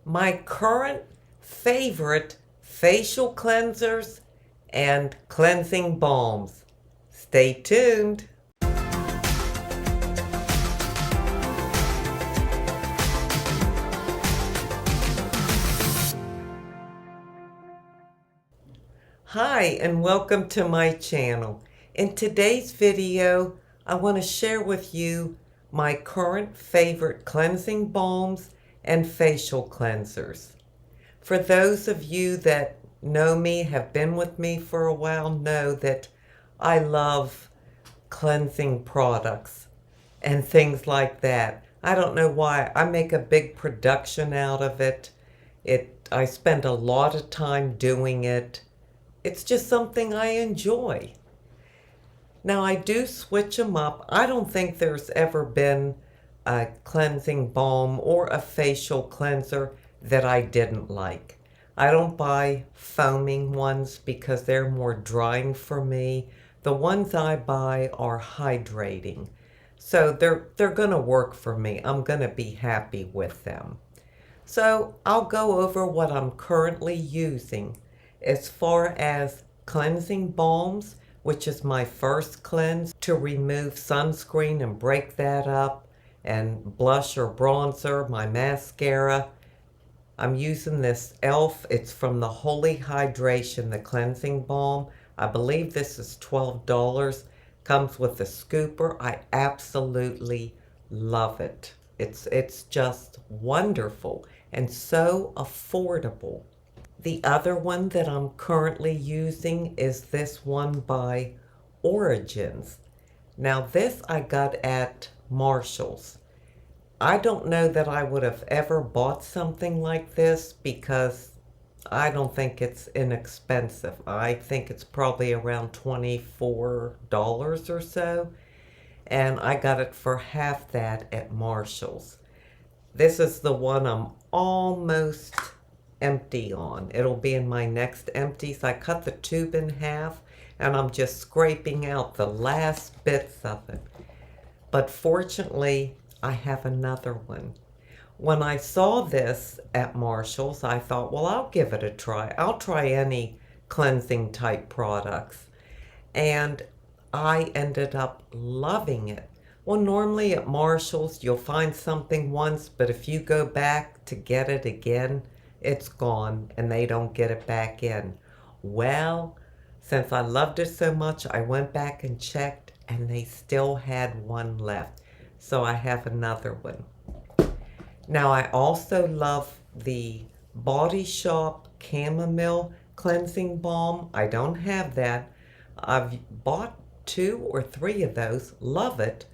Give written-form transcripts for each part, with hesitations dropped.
my current favorite facial cleansers and cleansing balms. Stay tuned. Hi, and welcome to my channel. In today's video, I want to share with you my current favorite cleansing balms and facial cleansers. For those of you that know me, have been with me for a while, know that I love cleansing products and things like that. I don't know why. I make a big production out of it. I spend a lot of time doing it. It's just something I enjoy. Now I do switch them up. I don't think there's ever been a cleansing balm or a facial cleanser that I didn't like. I don't buy foaming ones because they're more drying for me. The ones I buy are hydrating. So they're going to work for me. I'm going to be happy with them. So I'll go over what I'm currently using. As far as cleansing balms, which is my first cleanse to remove sunscreen and break that up, and blush or bronzer, my mascara, I'm using this e.l.f. It's from the Holy Hydration, the cleansing balm. I believe this is $12. Comes with a scooper. I absolutely love it. It's just wonderful and so affordable. The other one that I'm currently using is this one by Origins. Now this I got at Marshall's. I don't know that I would have ever bought something like this because I don't think it's inexpensive. I think it's probably around $24 or so. And I got it for half that at Marshall's. This is the one I'm almost empty on. It'll be in my next empties. I cut the tube in half and I'm just scraping out the last bits of it. But fortunately, I have another one. When I saw this at Marshall's, I thought, well, I'll give it a try. I'll try any cleansing type products. And I ended up loving it. Well, normally at Marshall's, you'll find something once, but if you go back to get it again, it's gone and they don't get it back in. Well, since I loved it so much, I went back and checked and they still had one left. So I have another one. Now I also love the Body Shop Chamomile cleansing balm. I don't have that. I've bought 2 or 3 of those. Love it.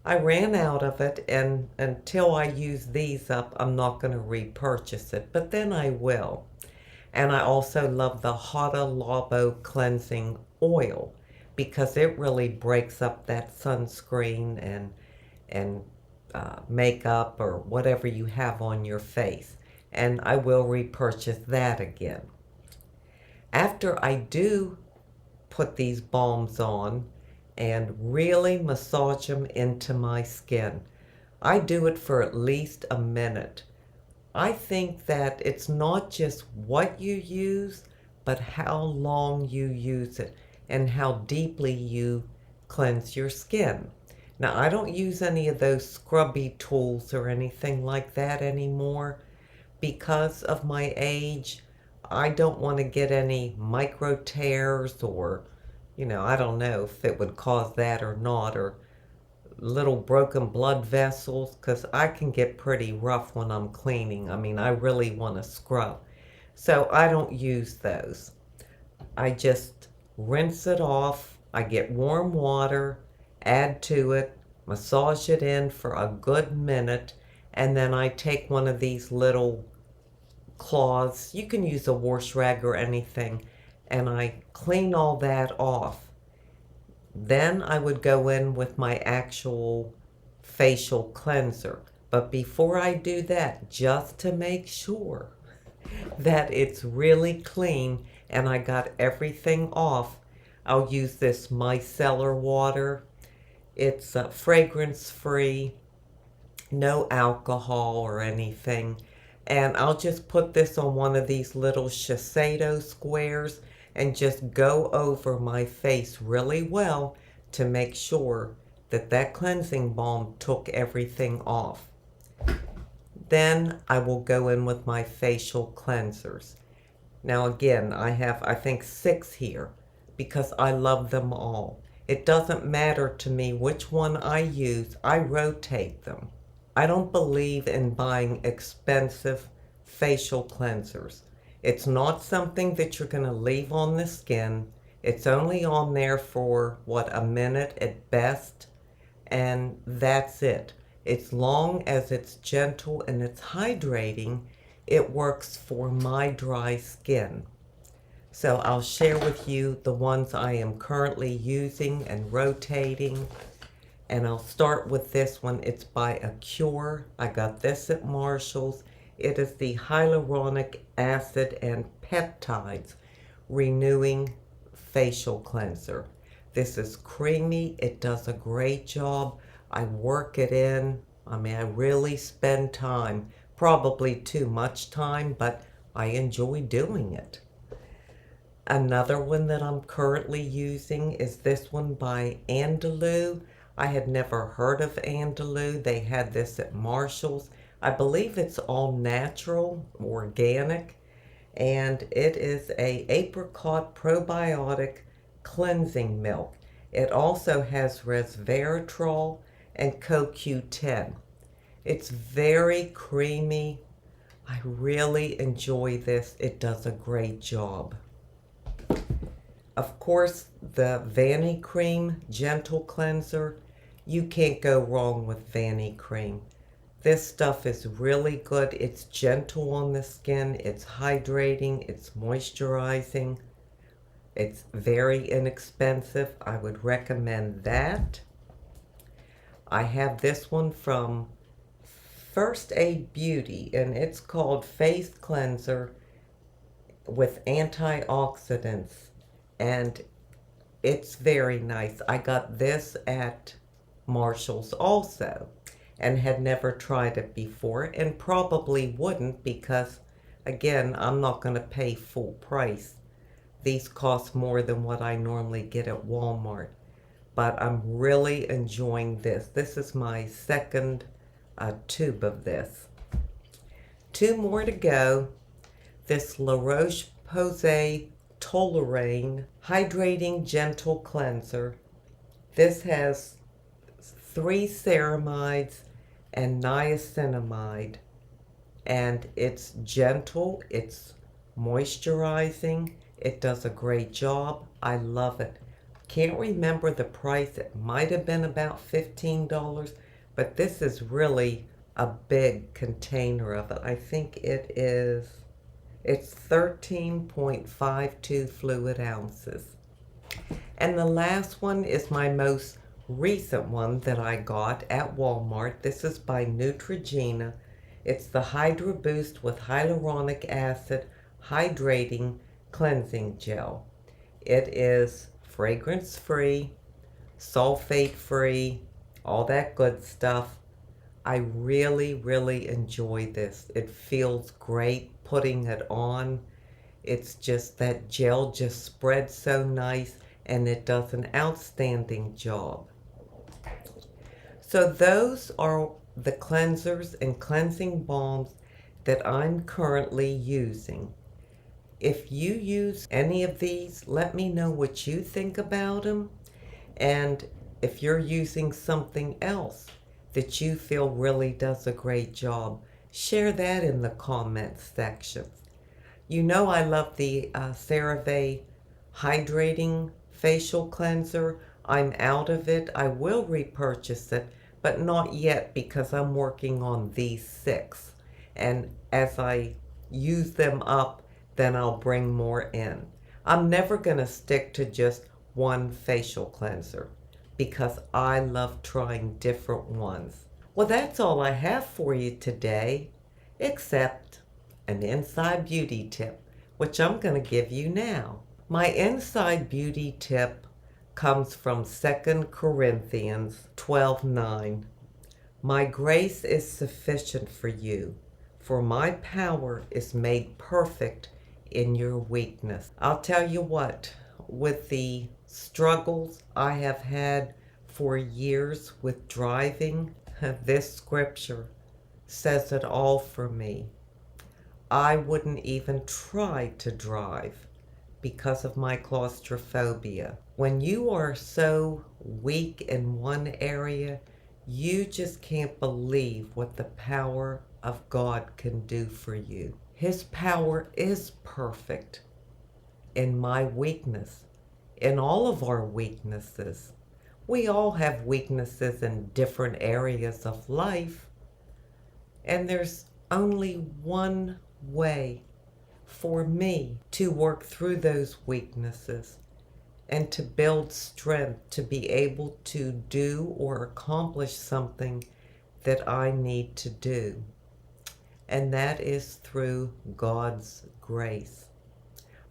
I ran out of it, and until I use these up, I'm not going to repurchase it, but then I will. And I also love the Hada Labo cleansing oil because it really breaks up that sunscreen and makeup or whatever you have on your face. And I will repurchase that again. After I do put these balms on and really massage them into my skin, I do it for at least a minute. I think that it's not just what you use, but how long you use it and how deeply you cleanse your skin. Now, I don't use any of those scrubby tools or anything like that anymore because of my age. I don't want to get any micro tears or, I don't know if it would cause that or not, or little broken blood vessels, because I can get pretty rough when I'm cleaning. I mean, I really want to scrub. So I don't use those. I just rinse it off. I get warm water, add to it, massage it in for a good minute, and then I take one of these little cloths. You can use a wash rag or anything, and I clean all that off. Then I would go in with my actual facial cleanser. But before I do that, just to make sure that it's really clean and I got everything off, I'll use this micellar water. It's fragrance-free, no alcohol or anything. And I'll just put this on one of these little Shiseido squares and just go over my face really well to make sure that that cleansing balm took everything off. Then I will go in with my facial cleansers. Now again, I have, I think, 6 here because I love them all. It doesn't matter to me which one I use, I rotate them. I don't believe in buying expensive facial cleansers. It's not something that you're going to leave on the skin. It's only on there for, what, a minute at best, and that's it. As long as it's gentle and it's hydrating, it works for my dry skin. So I'll share with you the ones I am currently using and rotating. And I'll start with this one. It's by Acure. I got this at Marshall's. It is the Hyaluronic Acid and Peptides Renewing Facial Cleanser. This is creamy. It does a great job. I work it in. I mean, I really spend time. Probably too much time, but I enjoy doing it. Another one that I'm currently using is this one by Andalou. I had never heard of Andalou. They had this at Marshall's. I believe it's all natural, organic, and it is a apricot probiotic cleansing milk. It also has resveratrol and CoQ10. It's very creamy. I really enjoy this. It does a great job. Of course, the Vanity Cream Gentle Cleanser. You can't go wrong with Vanity Cream. This stuff is really good. It's gentle on the skin. It's hydrating. It's moisturizing. It's very inexpensive. I would recommend that. I have this one from First Aid Beauty, and it's called Face Cleanser with Antioxidants, and it's very nice. I got this at Marshall's also and had never tried it before and probably wouldn't because, again, I'm not going to pay full price. These cost more than what I normally get at Walmart, but I'm really enjoying this. This is my second tube of this. 2 more to go. This La Roche-Posay Toleraine Hydrating Gentle Cleanser. This has 3 ceramides and niacinamide, and it's gentle, it's moisturizing, it does a great job. I love it. Can't remember the price. It might have been about $15, but this is really a big container of it. I think it's 13.52 fluid ounces. And the last one is my most recent one that I got at Walmart. This is by Neutrogena. It's the Hydra Boost with Hyaluronic Acid Hydrating Cleansing Gel. It is fragrance-free, sulfate-free, all that good stuff. I really, really enjoy this. It feels great putting it on. It's just that gel just spreads so nice, and it does an outstanding job. So those are the cleansers and cleansing balms that I'm currently using. If you use any of these, let me know what you think about them. And if you're using something else that you feel really does a great job, share that in the comments section. You know I love the CeraVe Hydrating Facial Cleanser. I'm out of it. I will repurchase it, but not yet because I'm working on these 6. And as I use them up, then I'll bring more in. I'm never going to stick to just one facial cleanser because I love trying different ones. Well, that's all I have for you today, except an inside beauty tip, which I'm going to give you now. My inside beauty tip comes from 2 Corinthians 12:9. My grace is sufficient for you, For my power is made perfect in your weakness. I'll tell you what, with the struggles I have had for years with driving, this scripture says it all for me. I wouldn't even try to drive because of my claustrophobia. When you are so weak in one area, you just can't believe what the power of God can do for you. His power is perfect in my weakness, in all of our weaknesses. We all have weaknesses in different areas of life, and there's only one way for me to work through those weaknesses and to build strength to be able to do or accomplish something that I need to do. And that is through God's grace.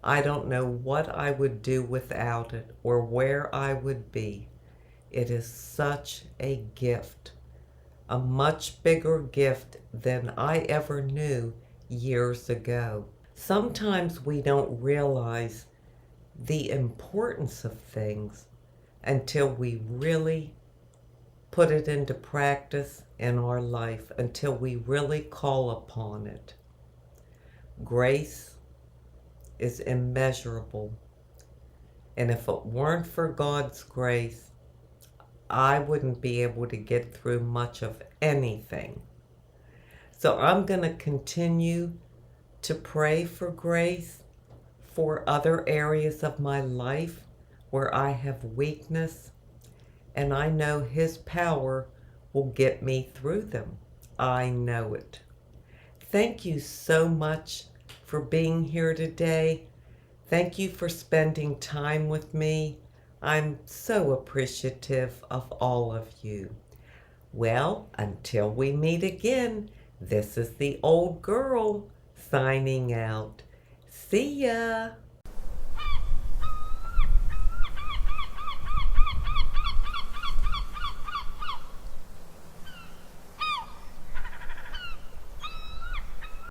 I don't know what I would do without it or where I would be. It is such a gift, a much bigger gift than I ever knew years ago. Sometimes we don't realize the importance of things until we really put it into practice in our life, until we really call upon it. Grace is immeasurable. And if it weren't for God's grace, I wouldn't be able to get through much of anything. So I'm going to continue to pray for grace for other areas of my life where I have weakness, and I know His power will get me through them. I know it. Thank you so much for being here today. Thank you for spending time with me. I'm so appreciative of all of you. Well, until we meet again, this is the old girl signing out. See ya.